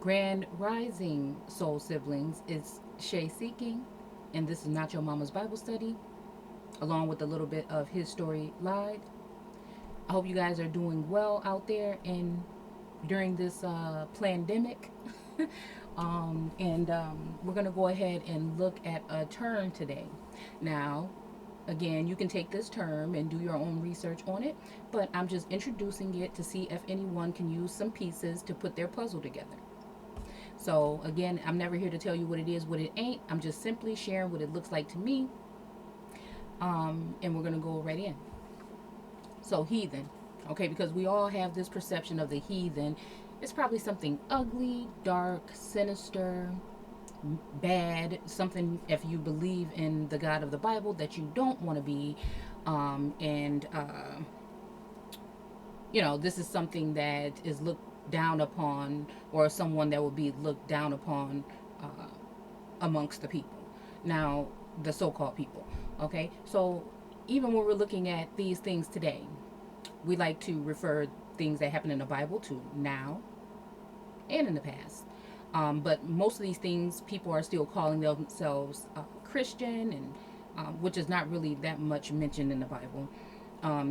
Grand Rising Soul Siblings, it's Shay Seeking, and this is Not Your Mama's Bible Study, along with a little bit of His Story Lied. I hope you guys are doing well out there and during this pandemic. And we're going to go ahead and look at a term today. Now, again, you can take this term and do your own research on it, but I'm just introducing it to see if anyone can use some pieces to put their puzzle together. So again, I'm never here to tell you what it is, what it ain't. I'm just simply sharing what it looks like to me. And we're gonna go right in. So heathen, okay, because we all have this perception of the heathen. It's probably something ugly, dark, sinister, bad, something if you believe in the God of the Bible that you don't want to be. And this is something that is looked down upon, or someone that will be looked down upon uh, amongst the people. Now, the so called people. Okay, so even when we're looking at these things today, we like to refer things that happen in the Bible to now and in the past. But most of these things, people are still calling themselves Christian, and which is not really that much mentioned in the Bible.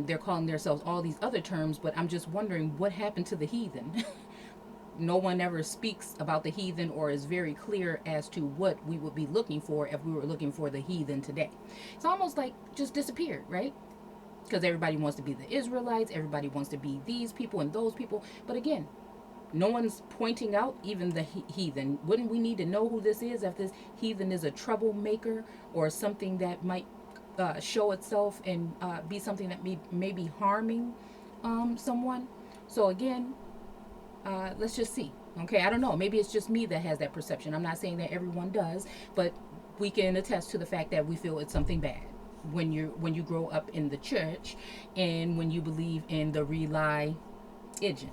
They're calling themselves all these other terms, but I'm just wondering what happened to the heathen. No one ever speaks about the heathen or is very clear as to what we would be looking for if we were looking for the heathen today. It's almost like just disappeared, right? Because everybody wants to be the Israelites, everybody wants to be these people and those people. But again, no one's pointing out even the heathen. Wouldn't we need to know who this is if this heathen is a troublemaker or something that might show itself and be something that may be harming someone? So again, let's just see. Okay, I don't know. Maybe it's just me that has that perception. I'm not saying that everyone does, but we can attest to the fact that we feel it's something bad when you grow up in the church and when you believe in the religion.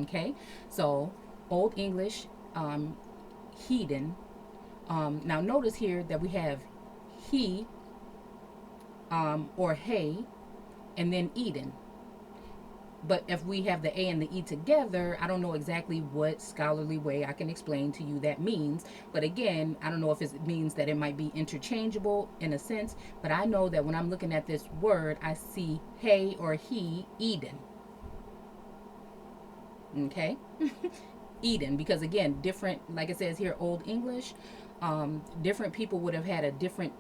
Okay, so Old English, heathen. Now notice here that we have he or hey, and then Eden. But if we have the A and the E together, I don't know exactly what scholarly way I can explain to you that means. But again, I don't know if it means that it might be interchangeable in a sense. But I know that when I'm looking at this word, I see hey or he, Eden. Okay? Eden, because again, different, like it says here, Old English, different people would have had a different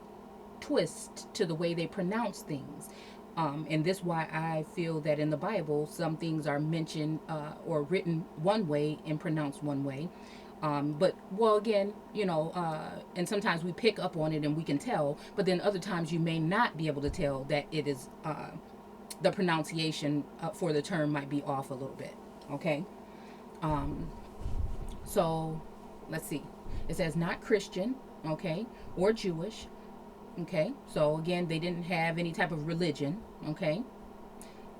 twist to the way they pronounce things. And this is why I feel that in the Bible, some things are mentioned or written one way and pronounced one way. But, well, again, and sometimes we pick up on it and we can tell, but then other times you may not be able to tell that it is the pronunciation for the term might be off a little bit. Okay? Um, so, let's see. It says not Christian, okay, or Jewish. Okay, so again, they didn't have any type of religion. Okay,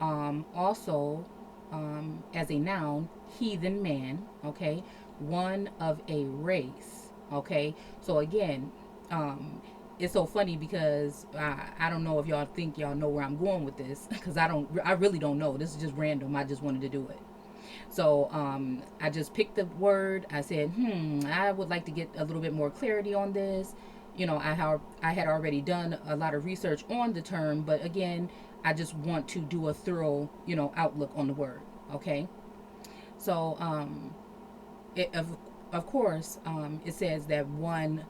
also, as a noun, heathen man. Okay, one of a race. Okay, so again, it's so funny because I don't know if y'all think y'all know where I'm going with this because I really don't know. This is just random. I just wanted to do it. So I just picked the word. I said, I would like to get a little bit more clarity on this. I had already done a lot of research on the term, but again, I just want to do a thorough, outlook on the word. Okay. So, of course, it says that one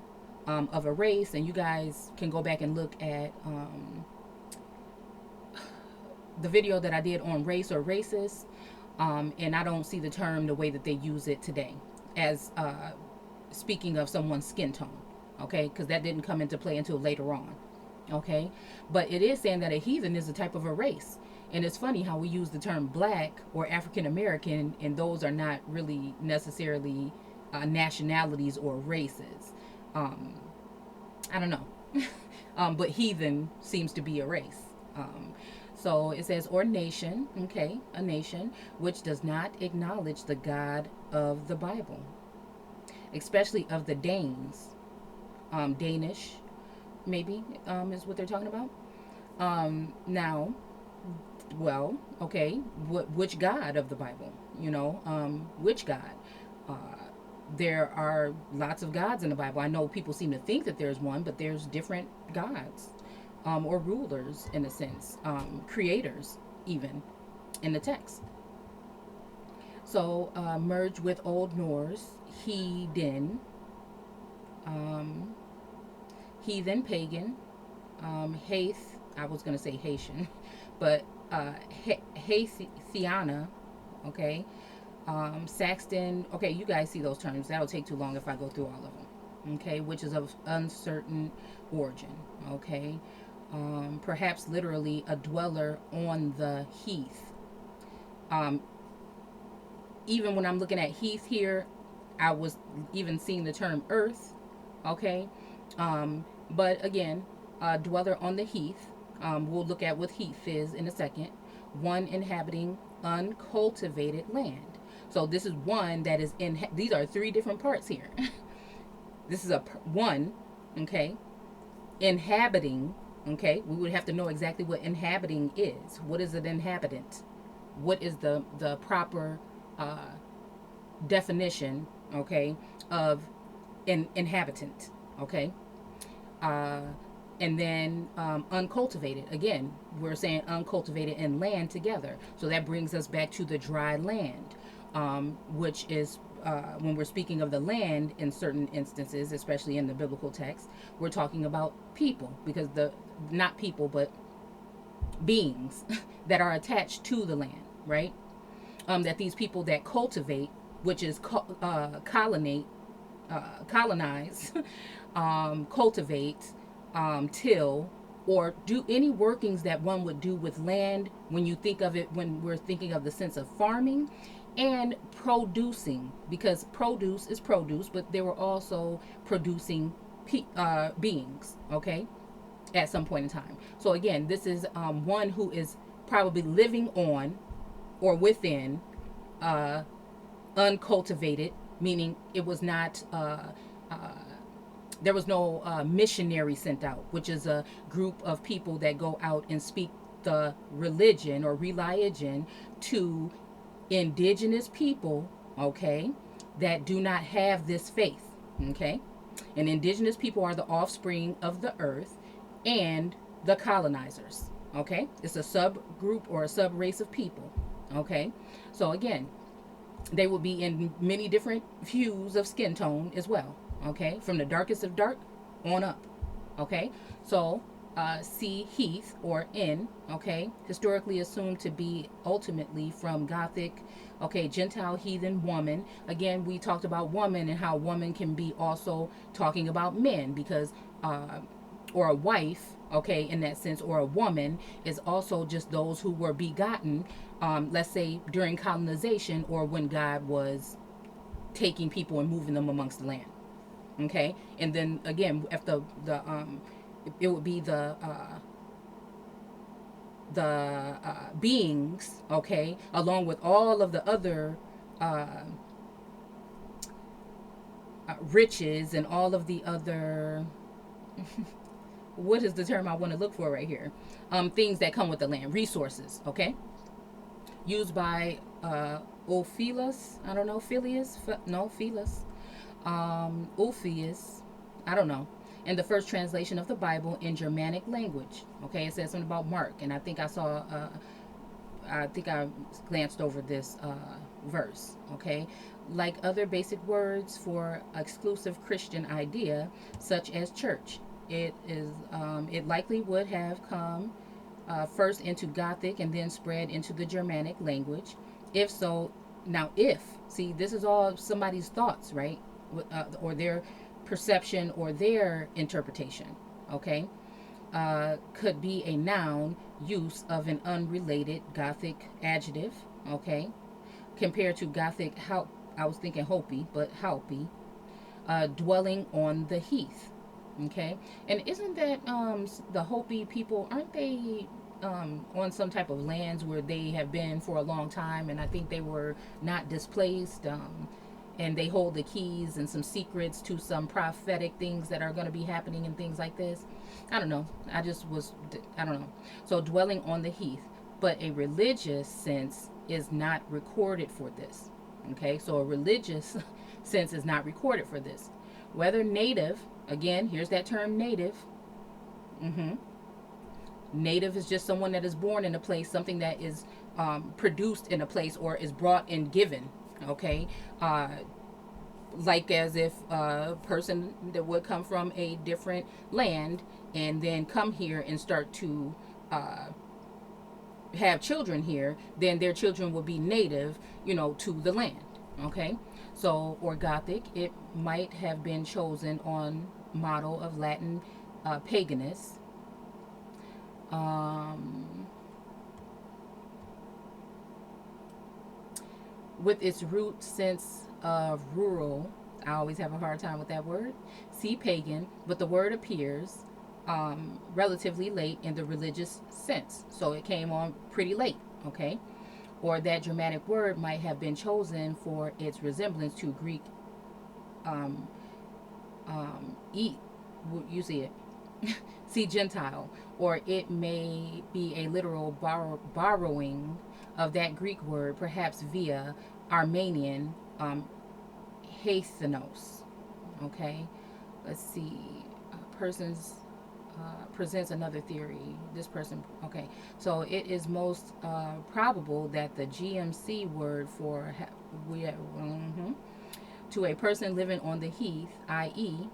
of a race, and you guys can go back and look at the video that I did on race or racist. And I don't see the term the way that they use it today as speaking of someone's skin tone. Okay, because that didn't come into play until later on. Okay, but it is saying that a heathen is a type of a race. And it's funny how we use the term black or African American, and those are not really necessarily nationalities or races. Um, I don't know. But heathen seems to be a race. So it says, or nation, okay, a nation which does not acknowledge the God of the Bible, especially of the Danes. Danish, maybe, is what they're talking about. Now, well, okay, which God of the Bible? Which God? Uh, there are lots of gods in the Bible. I know people seem to think that there's one, but there's different gods, or rulers in a sense, creators even in the text. So merge with Old Norse, heathen, um, heathen, pagan, Haith. I was gonna say Haitian, but Haithiana. Okay, Saxton. Okay, you guys see those terms. That'll take too long if I go through all of them. Okay, which is of uncertain origin. Okay, perhaps literally a dweller on the heath. Um, Even when I'm looking at heath here, I was even seeing the term earth. Okay, but again, dweller on the heath. We'll look at what heath is in a second. One inhabiting uncultivated land. So this is one that is in. These are three different parts here. This is a one, okay, inhabiting. Okay, we would have to know exactly what inhabiting is. What is an inhabitant? What is the proper uh, definition? Okay, of an inhabitant. Okay, uh, and then uncultivated. Again, we're saying uncultivated and land together. So that brings us back to the dry land, which is when we're speaking of the land in certain instances, especially in the biblical text, we're talking about people, because the not people but beings that are attached to the land, right? That these people that cultivate, which is colonize, cultivate, till, or do any workings that one would do with land when you think of it, when we're thinking of the sense of farming and producing, because produce is produce, but they were also producing beings, okay, at some point in time. So again, this is one who is probably living on or within uh, uncultivated, meaning it was not uh, there was no missionary sent out, which is a group of people that go out and speak the religion or religion to indigenous people, okay, that do not have this faith, okay. And indigenous people are the offspring of the earth and the colonizers, okay. It's a subgroup or a sub race of people, okay. So again, they will be in many different hues of skin tone as well, okay, from the darkest of dark on up, okay. So C heath or in, okay, historically assumed to be ultimately from Gothic, okay, Gentile heathen woman. Again, we talked about woman and how woman can be also talking about men, because or a wife, okay, in that sense, or a woman is also just those who were begotten, let's say during colonization or when God was taking people and moving them amongst the land, okay. And then again, if the it would be the beings, okay, along with all of the other uh, riches and all of the other what is the term I want to look for right here? Things that come with the land, resources, okay? Used by Ophilas, I don't know, Phileas, no, Philas, Ophius, I don't know. In the first translation of the Bible in Germanic language, okay, it says something about Mark, and I think I glanced over this verse, okay? Like other basic words for exclusive Christian idea, such as church, it likely would have come first into Gothic and then spread into the Germanic language. If so, now if, see, this is all somebody's thoughts, right? Or their perception or their interpretation, okay? Could be a noun use of an unrelated Gothic adjective, okay? Compared to Gothic, how I was thinking Hopi, but Haupi, dwelling on the heath, okay? And isn't that the Hopi people? Aren't they on some type of lands where they have been for a long time? And I think they were not displaced. And they hold the keys and some secrets to some prophetic things that are going to be happening and things like this. I don't know. I don't know. So dwelling on the heath, but a religious sense is not recorded for this. Okay, so a religious since it's not recorded for this. Whether native, again, here's that term native. Mm-hmm. Native is just someone that is born in a place, something that is produced in a place or is brought and given. Okay. Like as if a person that would come from a different land and then come here and start to uh, have children here, then their children will be native, to the land. Okay. So, or Gothic, it might have been chosen on model of Latin paganist. Um, with its root sense of rural, I always have a hard time with that word. See pagan, but the word appears relatively late in the religious sense. So it came on pretty late, okay? Or that Germanic word might have been chosen for its resemblance to Greek um, eat, you see it, see Gentile, or it may be a literal borrowing of that Greek word, perhaps via Armenian heathenos. Okay, let's see. Persons presents another theory. This person, okay. So it is most probable that the GMC word for to a person living on the heath, i.e.,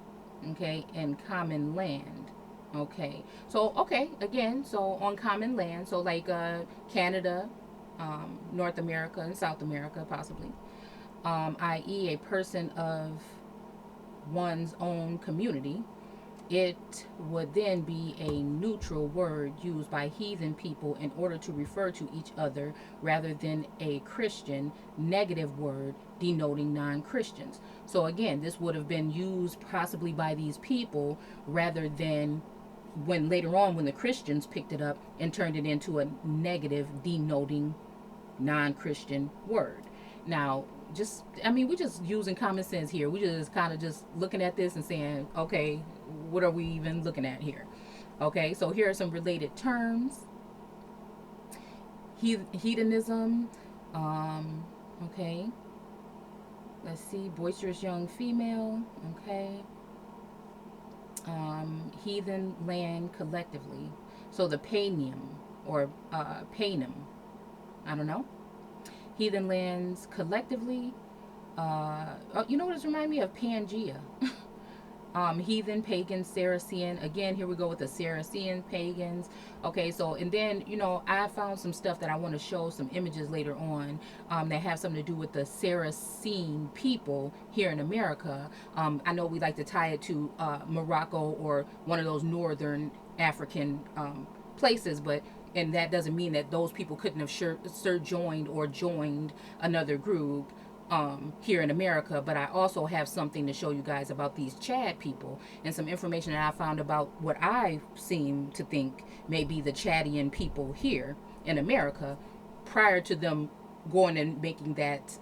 okay, in common land. Okay, so okay, again, so on common land, so like Canada, North America, and South America, possibly, i.e., a person of one's own community. It would then be a neutral word used by heathen people in order to refer to each other rather than a Christian negative word denoting non Christians. So, again, this would have been used possibly by these people rather than when later on when the Christians picked it up and turned it into a negative denoting non Christian word. Now, we're just using common sense here. We just kind of just looking at this and saying, okay, what are we even looking at here? Okay, so here are some related terms. Hedonism. Okay, let's see, boisterous young female. Okay, heathen land collectively. So the panium or panem, I don't know. Heathen lands collectively. You know what this reminds me of? Pangea. Heathen, pagan, Saracen. Again, here we go with the Saracen pagans. Okay, so, and then, I found some stuff that I want to show, some images later on that have something to do with the Saracen people here in America. I know we like to tie it to Morocco or one of those northern African places, but and that doesn't mean that those people couldn't have joined or joined another group here in America. But I also have something to show you guys about these Chad people and some information that I found about what I seem to think may be the Chadian people here in America prior to them going and making that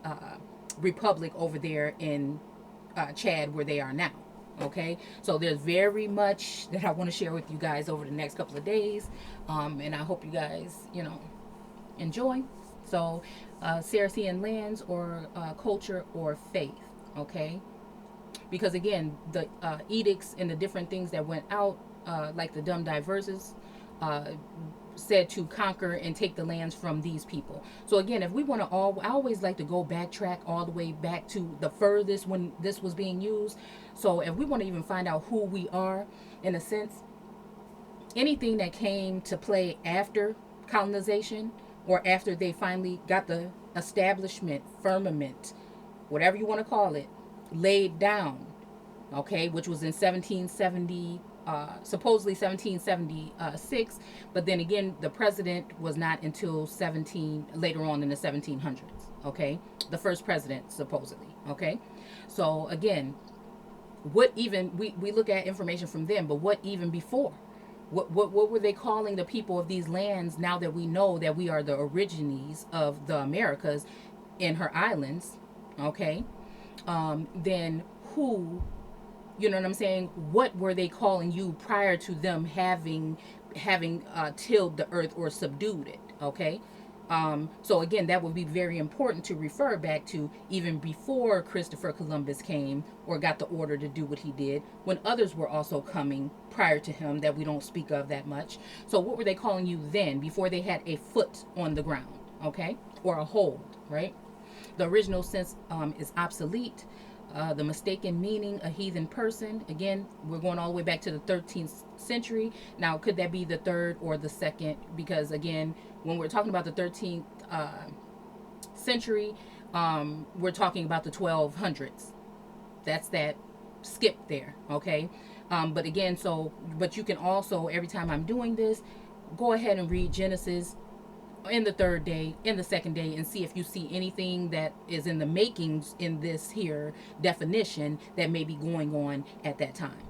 republic over there in Chad where they are now. Okay, so there's very much that I want to share with you guys over the next couple of days, and I hope you guys, enjoy. So, Saracen lands or culture or faith. Okay, because again, the edicts and the different things that went out, like the dumb diverses, said to conquer and take the lands from these people. So again, if we want to I always like to go backtrack all the way back to the furthest when this was being used. So if we want to even find out who we are, in a sense, anything that came to play after colonization or after they finally got the establishment, firmament, whatever you want to call it, laid down, okay, which was in 1770, supposedly 1776, but then again, the president was not until later on in the 1700s, okay, the first president supposedly, okay. So again, what even we look at information from them, but what even before? What were they calling the people of these lands now that we know that we are the origines of the Americas in her islands, okay? Then who, you know what I'm saying? What were they calling you prior to them having tilled the earth or subdued it, okay? So again, that would be very important to refer back to even before Christopher Columbus came or got the order to do what he did, when others were also coming prior to him that we don't speak of that much. So what were they calling you then, before they had a foot on the ground, okay, or a hold, right? The original sense is obsolete. The mistaken meaning, a heathen person. Again, we're going all the way back to the 13th century. Now, could that be the third or the second? Because again, when we're talking about the 13th century, we're talking about the 1200s. That's that skip there, okay? But again, but you can also, every time I'm doing this, go ahead and read Genesis in the third day, in the second day, and see if you see anything that is in the makings in this here definition that may be going on at that time.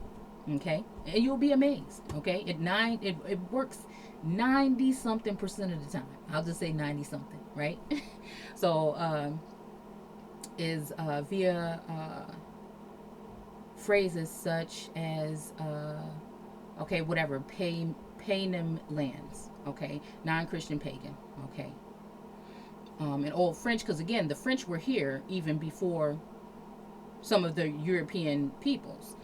Okay, and you'll be amazed. Okay, it works 90 something percent of the time. I'll just say 90 something, right? So is via phrases such as okay, whatever, panem lands, okay, non-Christian pagan, okay, and old French, because again, the French were here even before some of the European peoples.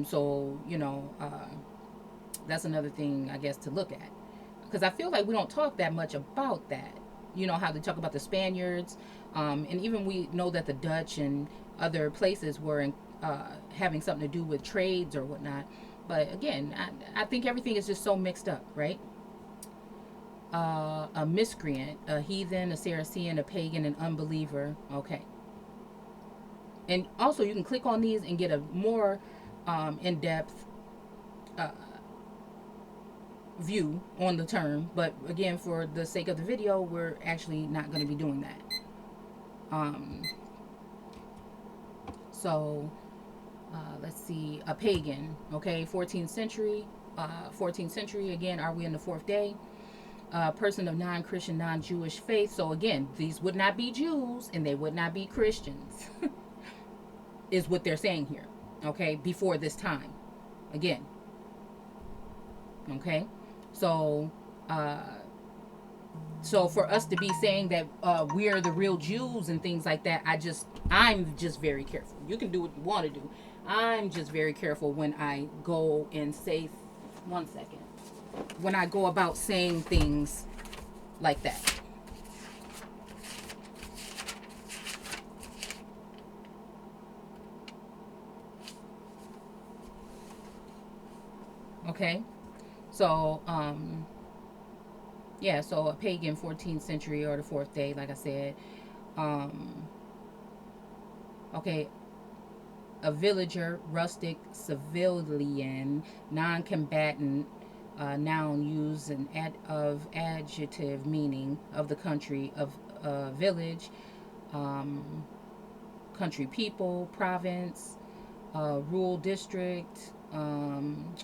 So that's another thing I guess to look at, because I feel like we don't talk that much about that. You know how they talk about the Spaniards, and even we know that the Dutch and other places were having something to do with trades or whatnot. But again, I think everything is just so mixed up, right? A miscreant, a heathen, a Saracen, a pagan, an unbeliever. Okay. And also, you can click on these and get a more in-depth view on the term. But again, for the sake of the video, we're actually not going to be doing that. So let's see, a pagan, okay, 14th century. 14th century, again, are we in the fourth day? Person of non-Christian, non-Jewish faith. So again, these would not be Jews and they would not be Christians, is what they're saying here, okay, before this time. Again, okay, so for us to be saying that we're the real Jews and things like that, I'm just very careful. You can do what you want to do. I'm just very careful when I go and say, one second, when I go about saying things like that. Okay, so yeah, so a pagan, 14th century or the fourth day, like I said. Okay, a villager, rustic, civilian, non-combatant, noun used of adjective meaning of the country, of village, country people, province, rural district,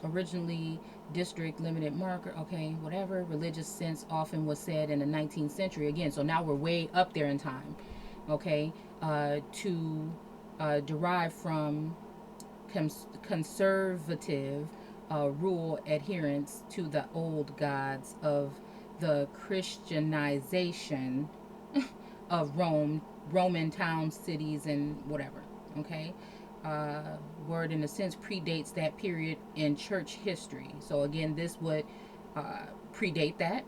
originally district, limited marker, okay, whatever. Religious sense often was said in the 19th century. Again, so now we're way up there in time, okay, to derive from conservative rule adherence to the old gods of the Christianization of Roman towns, cities, and whatever, okay. Word in a sense predates that period in church history. So again, this would predate that,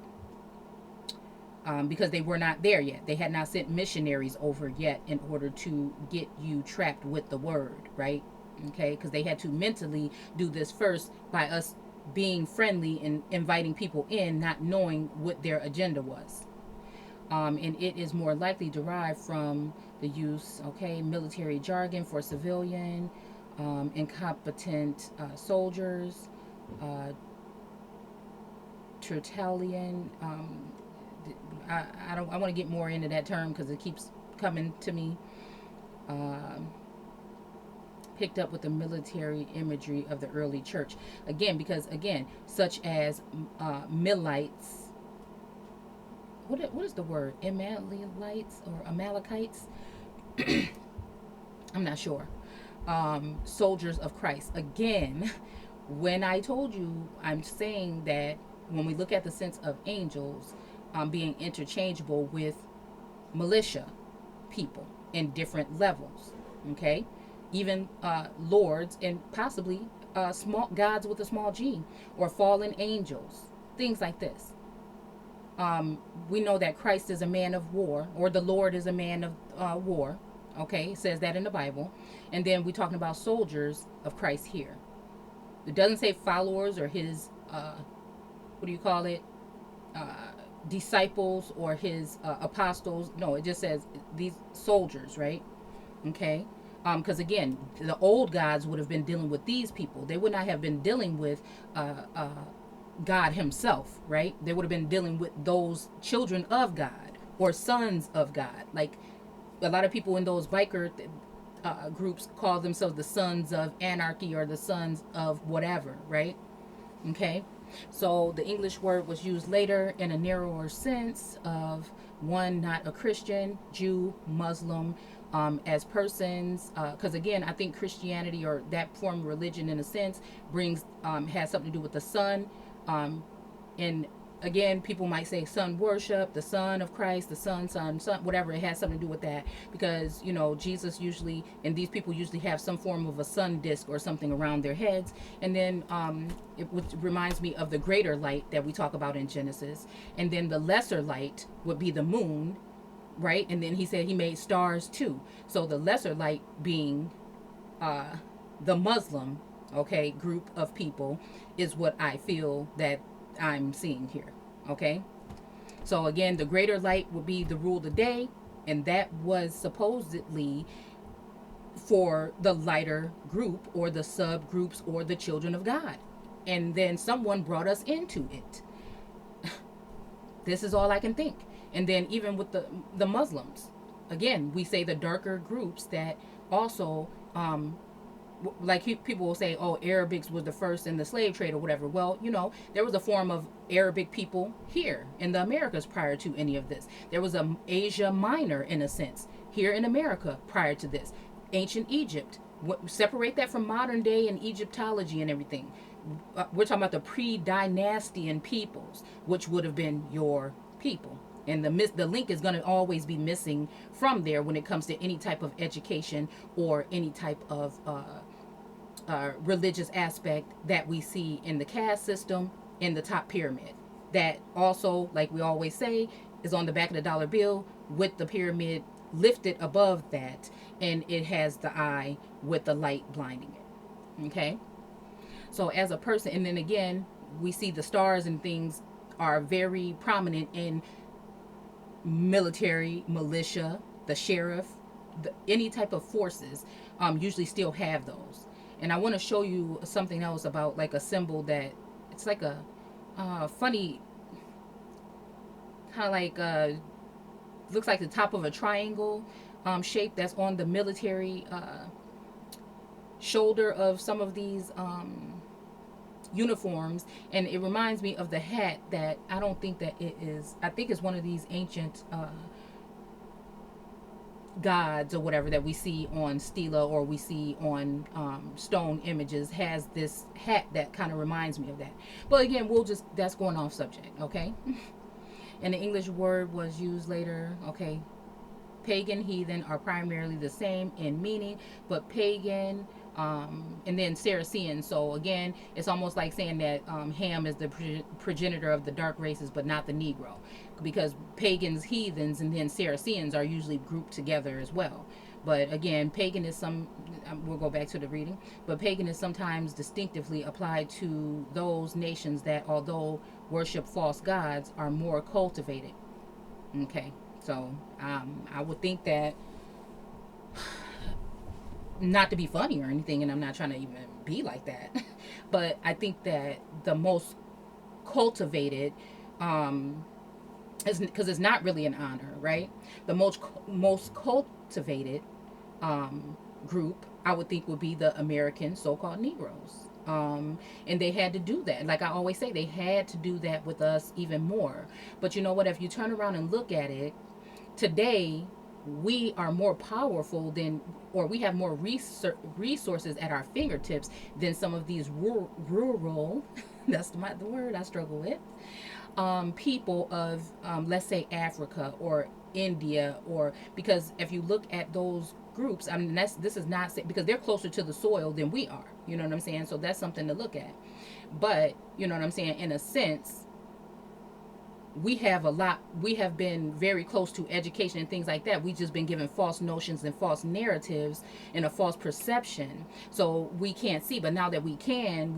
because they were not there yet. They had not sent missionaries over yet in order to get you trapped with the word, right? Okay, because they had to mentally do this first by us being friendly and inviting people in, not knowing what their agenda was. And it is more likely derived from the use, okay, military jargon for civilian, incompetent soldiers, Tertullian. I want to get more into that term because it keeps coming to me. Picked up with the military imagery of the early church. Again, because again, such as Milites. What is the word? Amalekites or Amalekites? I'm not sure. Soldiers of Christ. Again, when I told you, I'm saying that when we look at the sense of angels, being interchangeable with militia people in different levels. Okay, even lords and possibly small gods with a small g, or fallen angels, things like this. We know that Christ is a man of war, or the Lord is a man of war. Okay, it says that in the Bible. And then we're talking about soldiers of Christ here. It doesn't say followers or his, what do you call it? Uh, Disciples or his apostles. No, it just says these soldiers, right? Okay. Because again, the old gods would have been dealing with these people. They would not have been dealing with God himself, right? They would have been dealing with those children of God or sons of God. Like a lot of people in those biker groups call themselves the sons of anarchy or the sons of whatever, right? Okay. So the English word was used later in a narrower sense of one not a Christian, Jew, Muslim, as persons. Because again, I think Christianity or that form of religion, in a sense, brings has something to do with the sun. And again, people might say sun worship, the son of Christ, the son, whatever. It has something to do with that because Jesus usually, and these people usually have some form of a sun disk or something around their heads. And then which reminds me of the greater light that we talk about in Genesis. And then the lesser light would be the moon, right? And then he said he made stars too. So the lesser light being the Muslim, okay, group of people is what I feel that I'm seeing here. Okay. So again, the greater light would be the rule of the day, and that was supposedly for the lighter group or the subgroups or the children of God. And then someone brought us into it. This is all I can think. And then even with the Muslims, again, we say the darker groups that also like people will say, oh, Arabics was the first in the slave trade or whatever. Well, there was a form of Arabic people here in the Americas prior to any of this. There was a Asia Minor, in a sense, here in America prior to this. Ancient Egypt. Separate that from modern day and Egyptology and everything. We're talking about the pre-dynastian peoples, which would have been your people. And the link is going to always be missing from there when it comes to any type of education or any type of religious aspect that we see in the caste system in the top pyramid. That also, like we always say, is on the back of the dollar bill with the pyramid lifted above that, and it has the eye with the light blinding it. Okay? So as a person, and then again, we see the stars and things are very prominent in military, militia, the sheriff, any type of forces usually still have those. And I want to show you something else about like a symbol that it's like a funny kind of like looks like the top of a triangle shape that's on the military shoulder of some of these uniforms, and it reminds me of the hat that I don't think that it is. I think it's one of these ancient gods or whatever that we see on stela or we see on stone images has this hat that kind of reminds me of that. But again, that's going off subject, okay? And the English word was used later, okay? Pagan, heathen are primarily the same in meaning, but pagan and then Saracen. So again, it's almost like saying that Ham is the progenitor of the dark races, but not the Negro, because pagans, heathens, and then Saracens are usually grouped together as well. But again, pagan is we'll go back to the reading, but pagan is sometimes distinctively applied to those nations that, although worship false gods, are more cultivated. Okay, so I would think that, not to be funny or anything, and I'm not trying to even be like that, but I think that the most cultivated, is because it's not really an honor, right? The most cultivated group I would think would be the American so-called Negroes. And they had to do that. Like I always say, they had to do that with us even more. But you know what? If you turn around and look at it, today we are more powerful than, or we have more resources at our fingertips than some of these rural that's the word I struggle with, people of, let's say, Africa or India, or because if you look at those groups, I mean, this is not because they're closer to the soil than we are. You know what I'm saying? So that's something to look at. But you know what I'm saying? In a sense, we have been very close to education and things like that. We just been given false notions and false narratives and a false perception, so we can't see. But now that we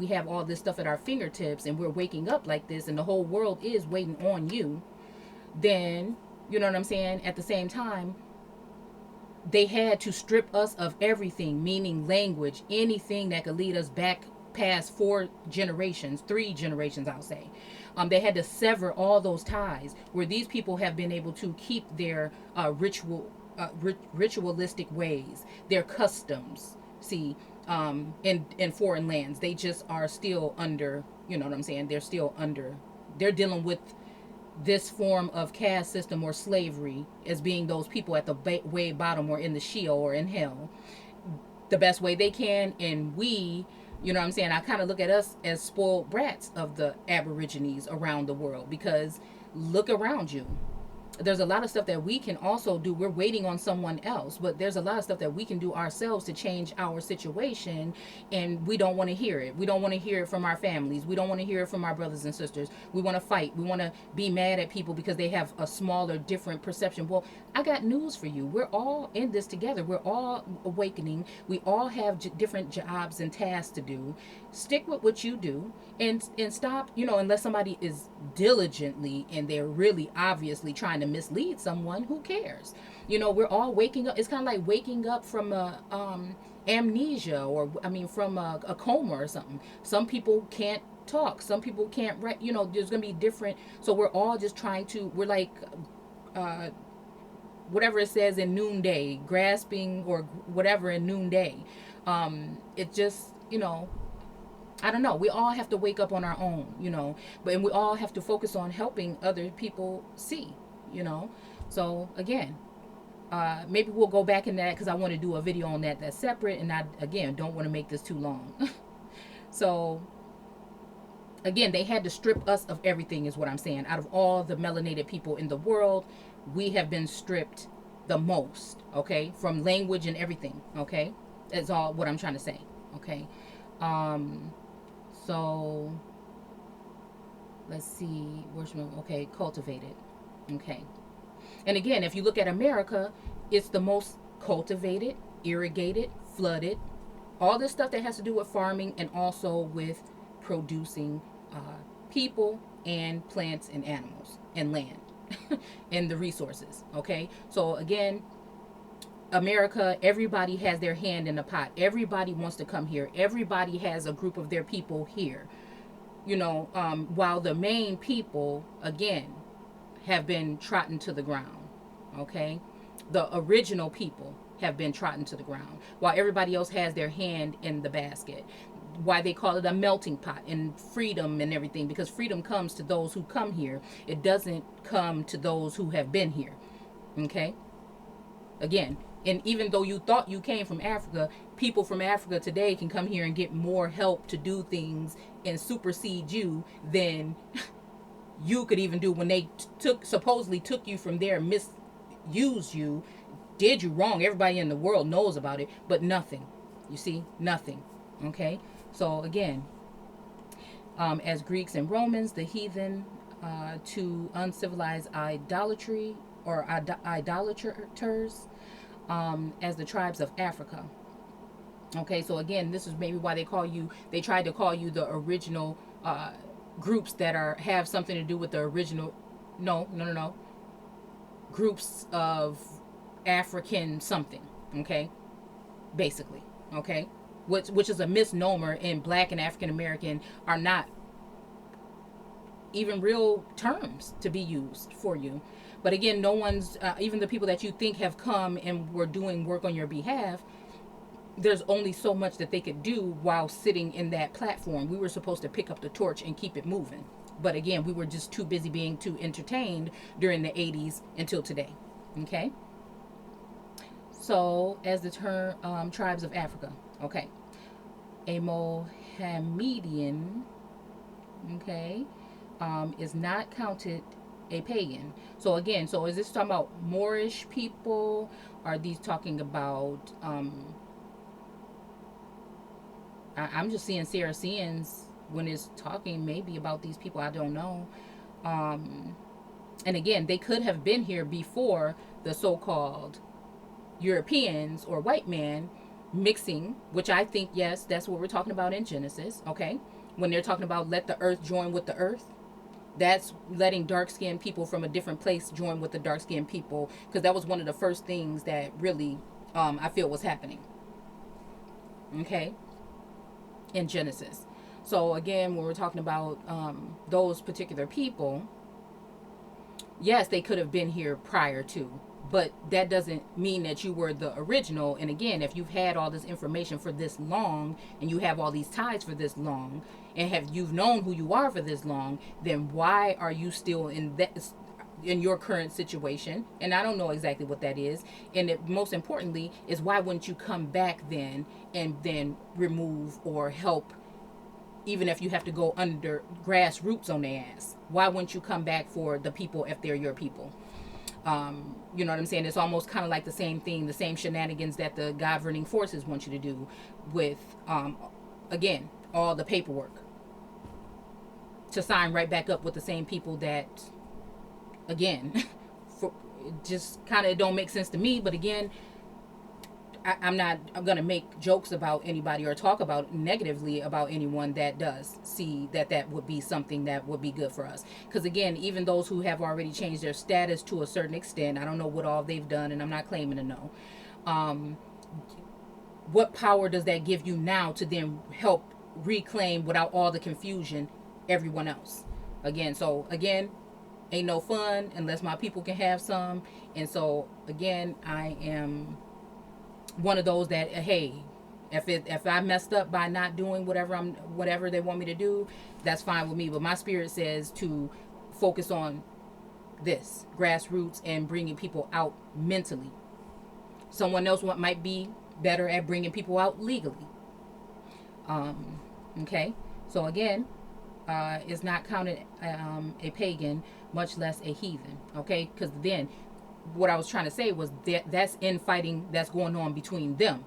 have all this stuff at our fingertips, and we're waking up like this, and the whole world is waiting on you. Then you know what I'm saying, at the same time, they had to strip us of everything, meaning language, anything that could lead us back past 4 generations, 3 generations, I'll say. They had to sever all those ties where these people have been able to keep their ritualistic ways, their customs. See, in foreign lands, they just are still under. You know what I'm saying? They're still under. They're dealing with this form of caste system or slavery as being those people at the way bottom or in the Sheol or in hell the best way they can. And we, you know what I'm saying, I kind of look at us as spoiled brats of the Aborigines around the world, because look around you, there's a lot of stuff that we can also do. We're waiting on someone else, but there's a lot of stuff that we can do ourselves to change our situation, and we don't want to hear it. We don't want to hear it from our families. We don't want to hear it from our brothers and sisters. We want to fight. We want to be mad at people because they have a smaller, different perception. Well, I got news for you. We're all in this together. We're all awakening. We all have different jobs and tasks to do. Stick with what you do, and stop, unless somebody is diligently and they're really obviously trying to mislead someone. Who cares? We're all waking up. It's kind of like waking up from a amnesia, or from a coma or something. Some people can't talk, some people can't write. There's gonna be different. So we're all just trying to, we're like whatever it says in noonday, grasping or whatever in noonday. It just, I don't know. We all have to wake up on our own, and we all have to focus on helping other people see, So again, maybe we'll go back in that, because I want to do a video on that that's separate, and I, again, don't want to make this too long. So again, they had to strip us of everything, is what I'm saying. Out of all the melanated people in the world, we have been stripped the most, okay, from language and everything, okay. That's all what I'm trying to say, okay. So let's see, okay, cultivated, okay. And again, if you look at America, it's the most cultivated, irrigated, flooded, all this stuff that has to do with farming, and also with producing people and plants and animals and land and the resources, okay. So again, America, everybody has their hand in the pot. Everybody wants to come here. Everybody has a group of their people here. While the main people, again, have been trodden to the ground. Okay? The original people have been trodden to the ground, while everybody else has their hand in the basket. Why they call it a melting pot, and freedom and everything, because freedom comes to those who come here. It doesn't come to those who have been here. Okay? Again, and even though you thought you came from Africa, people from Africa today can come here and get more help to do things and supersede you than you could even do when they supposedly took you from there, misused you, did you wrong. Everybody in the world knows about it, but nothing. You see, nothing. Okay? So again, as Greeks and Romans, the heathen, to uncivilized idolatry or idolaters, as the tribes of Africa. Okay, so again, this is maybe why they tried to call you the original groups that have something to do with the original. No. Groups of African something. Okay, basically. Okay, which is a misnomer, and Black and African American are not even real terms to be used for you. But again, no one's, even the people that you think have come and were doing work on your behalf, there's only so much that they could do while sitting in that platform. We were supposed to pick up the torch and keep it moving. But again, we were just too busy being too entertained during the 80s until today. Okay? So, as the term tribes of Africa. Okay. A Mohammedan, okay, is not counted a pagan. So again, so is this talking about Moorish people? Are these talking about I'm just seeing Saracens when it's talking maybe about these people, I don't know. um and again, they could have been here before the so-called Europeans or white man mixing, which I think, yes, that's what we're talking about in Genesis, okay? When they're talking about let the earth join with the earth, that's letting dark skinned people from a different place join with the dark skinned people, because that was one of the first things that really I feel was happening, okay, in Genesis. So again, when we're talking about those particular people, yes, they could have been here prior to, but that doesn't mean that you were the original. And again, if you've had all this information for this long, and you have all these ties for this long, and have you've known who you are for this long, then why are you still in that, in your current situation? And I don't know exactly what that is. And most importantly is, why wouldn't you come back then and then remove or help, even if you have to go under grassroots on their ass? Why wouldn't you come back for the people if they're your people? You know what I'm saying? It's almost kind of like the same thing, the same shenanigans that the governing forces want you to do with, again, all the paperwork to sign right back up with the same people that, again, for, it just kind of don't make sense to me. But again, I'm gonna make jokes about anybody or talk about negatively about anyone that does see that that would be something that would be good for us. Because again, even those who have already changed their status to a certain extent, I don't know what all they've done, and I'm not claiming to know. Um, what power does that give you now to then help reclaim, without all the confusion, everyone else? Again, so again, ain't no fun unless my people can have some. And so again, I am one of those that, hey, if I messed up by not doing whatever they want me to do, that's fine with me. But my spirit says to focus on this grassroots and bringing people out mentally. Someone else might be better at bringing people out legally. Okay, so again, is not counted a pagan, much less a heathen. Okay, because then what I was trying to say was that that's infighting that's going on between them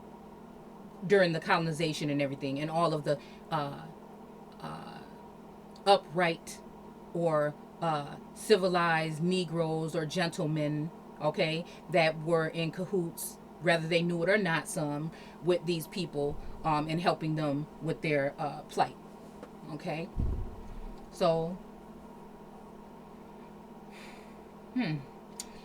during the colonization and everything, and all of the upright or civilized Negroes or gentlemen, okay, that were in cahoots, whether they knew it or not, some with these people, and helping them with their plight. Okay, so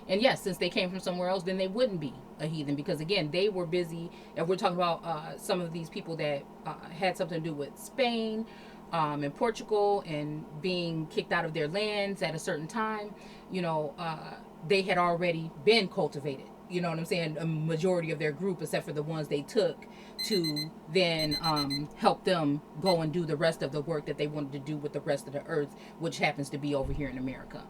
and yes, since they came from somewhere else, then they wouldn't be a heathen, because again, they were busy. If we're talking about some of these people that had something to do with Spain and Portugal and being kicked out of their lands at a certain time, you know, they had already been cultivated. You know what I'm saying? A majority of their group, except for the ones they took to then help them go and do the rest of the work that they wanted to do with the rest of the earth, which happens to be over here in America.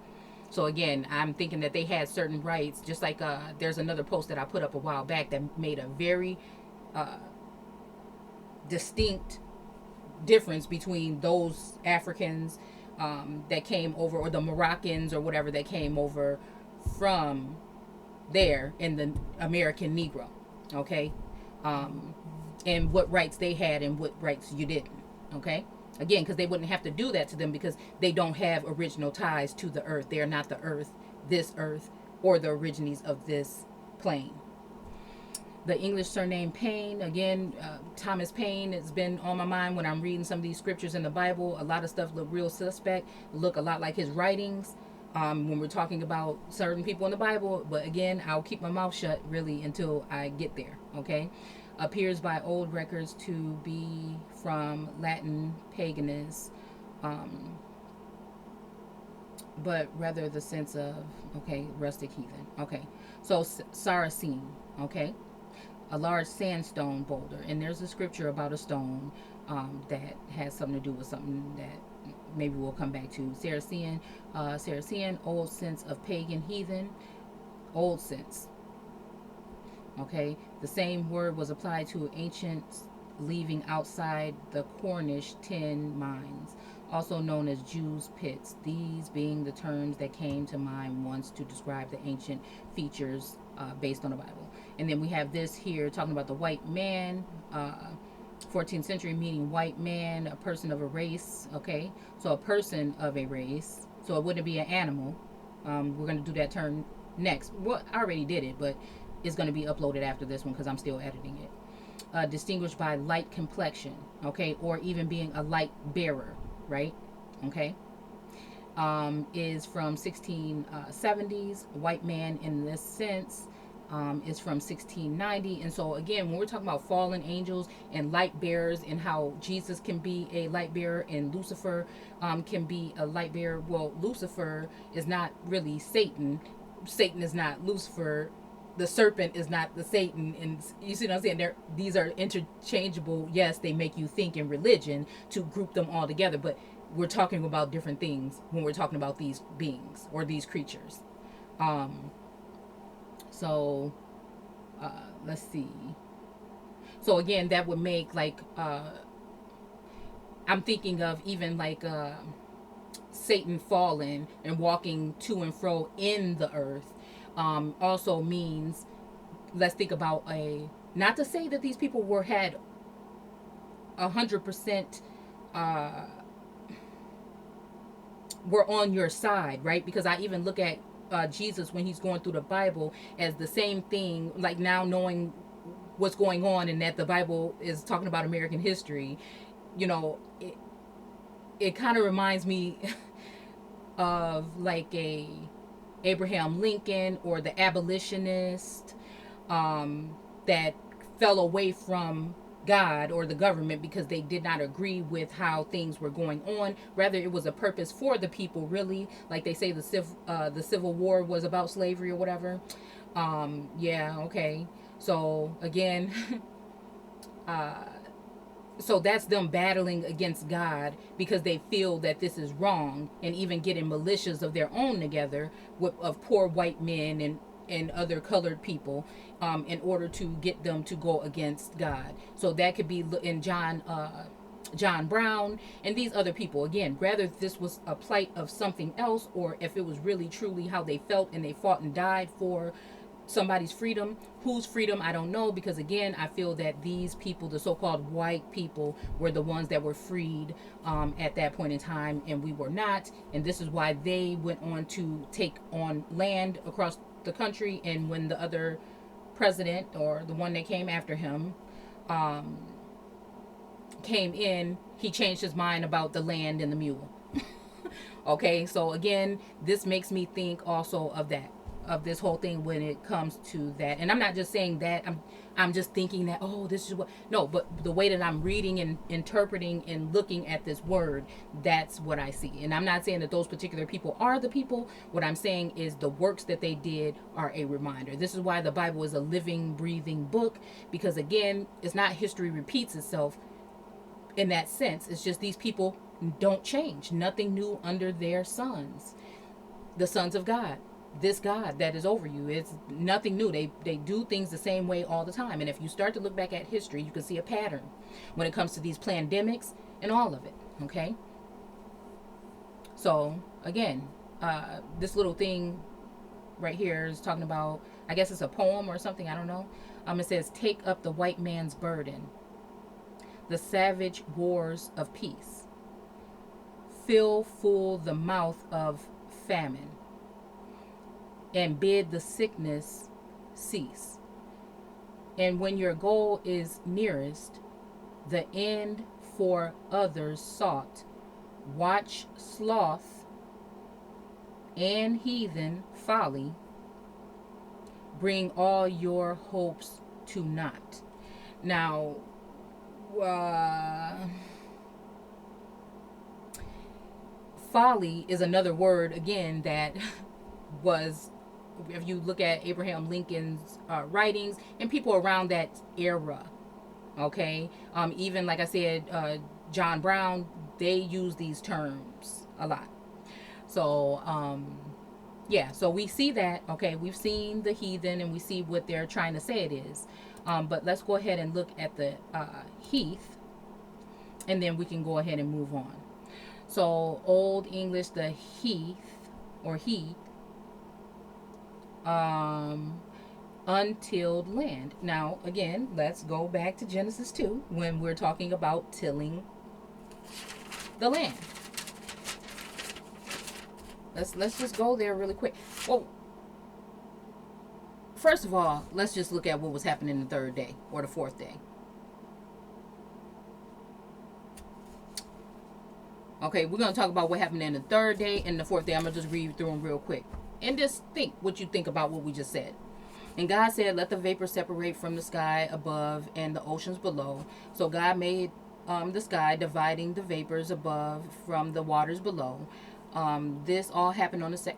So again, I'm thinking that they had certain rights, just like there's another post that I put up a while back that made a very distinct difference between those Africans that came over, or the Moroccans or whatever that came over from there, in the American Negro, okay, and what rights they had and what rights you didn't, okay. Again, because they wouldn't have to do that to them, because they don't have original ties to the earth. They are not the earth, this earth, or the origines of this plane. The English surname Paine, again, Thomas Paine has been on my mind when I'm reading some of these scriptures in the Bible. A lot of stuff look real suspect, look a lot like his writings when we're talking about certain people in the Bible. But again, I'll keep my mouth shut really until I get there, okay? Appears by old records to be from Latin paganus, but rather the sense of, okay, rustic heathen. Okay, so Saracen, okay, a large sandstone boulder. And there's a scripture about a stone that has something to do with something that maybe we'll come back to. Saracen, old sense of pagan heathen, old sense. Okay, the same word was applied to ancients leaving outside the Cornish tin mines. also known as Jews' pits, these being the terms that came to mind once to describe the ancient features based on the Bible. And then we have this here talking about the white man, 14th century, meaning white man, a person of a race. Okay, so a person of a race. So it wouldn't be an animal. We're going to do that term next. Well, I already did it, but it's going to be uploaded after this one because I'm still editing it. Distinguished by light complexion, okay, or even being a light bearer, right? Okay. Is from 1670s. White man in this sense is from 1690. And so again, when we're talking about fallen angels and light bearers and how Jesus can be a light bearer and Lucifer can be a light bearer, well, Lucifer is not really Satan. Satan is not Lucifer. The serpent is not the Satan. And you see what I'm saying? These are interchangeable. Yes, they make you think in religion to group them all together, but we're talking about different things when we're talking about these beings or these creatures. Um, so let's see. So again, that would make like I'm thinking of even like Satan fallen and walking to and fro in the earth. Also means, let's think about not to say that these people had 100% were on your side, right? Because I even look at Jesus when he's going through the Bible as the same thing, like now knowing what's going on and that the Bible is talking about American history, you know, it kind of reminds me of like a Abraham Lincoln or the abolitionist that fell away from God or the government because they did not agree with how things were going on. Rather, it was a purpose for the people, really. Like they say, the Civil War was about slavery or whatever. Yeah, okay. So again, so that's them battling against God because they feel that this is wrong, and even getting militias of their own together of poor white men and other colored people in order to get them to go against God. So that could be in John Brown and these other people. Again, whether this was a plight of something else or if it was really truly how they felt and they fought and died for somebody's freedom. Whose freedom, I don't know, because again, I feel that these people, the so-called white people, were the ones that were freed at that point in time, and we were not. And this is why they went on to take on land across the country. And when the other president, or the one that came after him, came in, he changed his mind about the land and the mule. Okay, so again, this makes me think also of that, of this whole thing when it comes to that. And I'm not just saying that, I'm just thinking that, oh, this is what, no, but the way that I'm reading and interpreting and looking at this word, that's what I see. And I'm not saying that those particular people are the people. What I'm saying is the works that they did are a reminder. This is why the Bible is a living, breathing book, because again, it's not history repeats itself in that sense. It's just these people don't change. Nothing new under their suns. The sons of God. This God that is over you. It's nothing new. They do things the same way all the time. And if you start to look back at history, you can see a pattern when it comes to these pandemics and all of it. Okay? So, again, this little thing right here is talking about, I guess it's a poem or something, I don't know. It says, take up the white man's burden, the savage wars of peace. Fill full the mouth of famine, and bid the sickness cease. And when your goal is nearest, the end for others sought, watch sloth and heathen folly bring all your hopes to naught. Now, folly is another word again that was, if you look at Abraham Lincoln's writings and people around that era, okay, even like I said, John Brown, they use these terms a lot. So yeah, so we see that, okay, we've seen the heathen and we see what they're trying to say it is, but let's go ahead and look at the heath, and then we can go ahead and move on. So Old English, the heath or heath, um, untilled land. Now, again, let's go back to Genesis 2 when we're talking about tilling the land. Let's just go there really quick. Well, first of all, let's just look at what was happening the third day or the fourth day. Okay, we're going to talk about what happened in the third day and the fourth day. I'm going to just read through them real quick. And just think what you think about what we just said. And God said, let the vapor separate from the sky above and the oceans below. So God made the sky, dividing the vapors above from the waters below. This all happened on the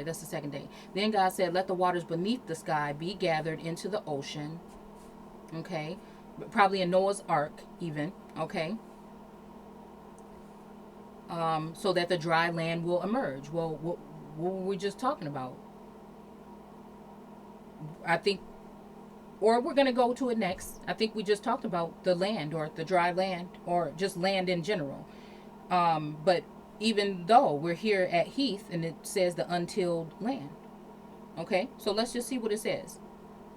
that's the second day. Then God said, let the waters beneath the sky be gathered into the ocean. Okay. Probably in Noah's Ark even. Okay. So that the dry land will emerge. Well, what were we just talking about? I think, or we're going to go to it next. I think we just talked about the land or the dry land or just land in general. But even though we're here at Heath and it says the untilled land. Okay, so let's just see what it says.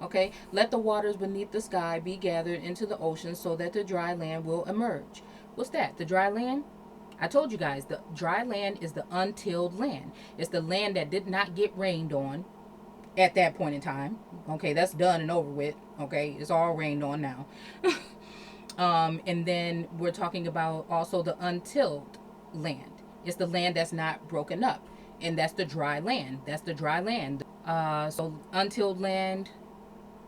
Okay, let the waters beneath the sky be gathered into the ocean so that the dry land will emerge. What's that? The dry land? I told you guys, the dry land is the untilled land. It's the land that did not get rained on at that point in time. Okay, that's done and over with. Okay, it's all rained on now. And then we're talking about also the untilled land. It's the land that's not broken up, and that's the dry land. That's the dry land. So untilled land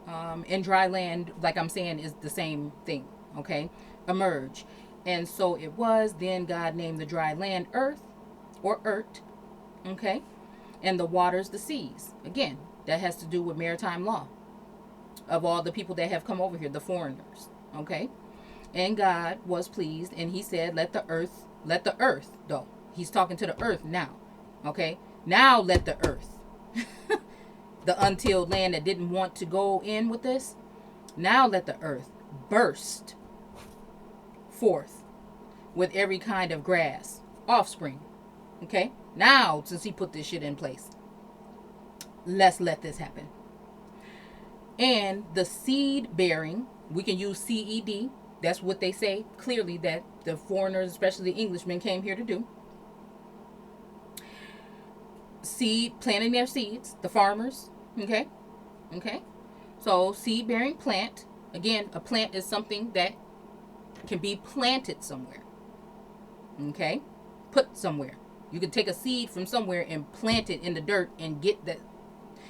and dry land, like I'm saying, is the same thing. Okay, emerge. And so it was. Then God named the dry land earth or Ert. Okay, and the waters the seas. Again, that has to do with maritime law of all the people that have come over here, the foreigners. Okay, and God was pleased, and He said, let the earth, though. He's talking to the earth now. Okay, now let the earth, the untilled land that didn't want to go in with this, now let the earth burst forth with every kind of grass, offspring. Okay, now since He put this shit in place, let's let this happen. And the seed bearing, we can use CED. That's what they say clearly that the foreigners, especially the Englishmen, came here to do. Seed, planting their seeds, the farmers. Okay. Okay. So seed bearing plant. Again, a plant is something that can be planted somewhere. Okay. Put somewhere. You can take a seed from somewhere and plant it in the dirt and get that.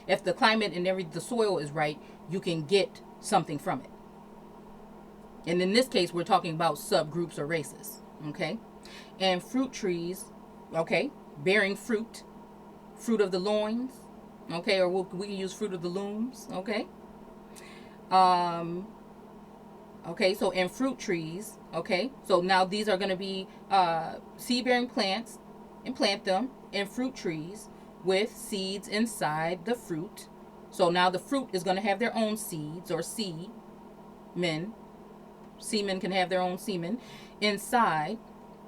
If the climate and the soil is right, you can get something from it. And in this case, we're talking about subgroups or races. Okay. And fruit trees. Okay. Bearing fruit. Fruit of the loins. Okay. Or we can use fruit of the looms. Okay. Okay. So, and fruit trees. Okay. So now these are going to be seed-bearing plants, and plant them, and fruit trees with seeds inside the fruit. So now the fruit is going to have their own seeds or semen. Semen can have their own semen inside.